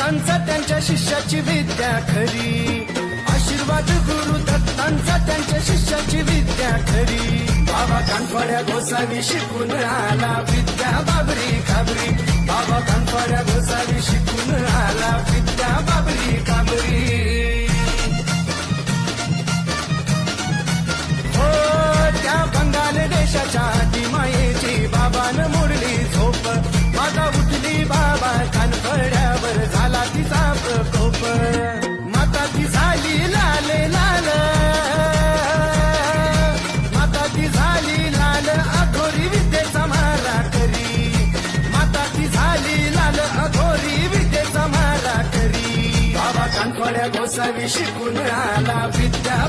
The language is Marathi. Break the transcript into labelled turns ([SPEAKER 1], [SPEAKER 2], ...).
[SPEAKER 1] दत्तांचा त्यांच्या शिष्याची विद्या खरी, आशीर्वाद गुरु दत्तांचा त्यांच्या शिष्याची विद्या खरी. बाबा कानफड्या गोसावी शिकून आला विद्या बाबरी खाबरी, बाबा कानफड्या गोसावी शिकून आला विद्या बाबरी खाबरी. हो त्या बंगाल देशाच्या मायेची बाबानं मोडली झोप, माता उठली बाबा कानफड्यावर झाला तिचा प्रकोप. माता ती झाली लाल लाल, माता ती झाली लाल अघोरी विद्येचा मारा करी, माता ती झाली लाल अघोरी विद्येचा मारा करी. बाबा कानफड्या गोसावी शिकून आला विद्या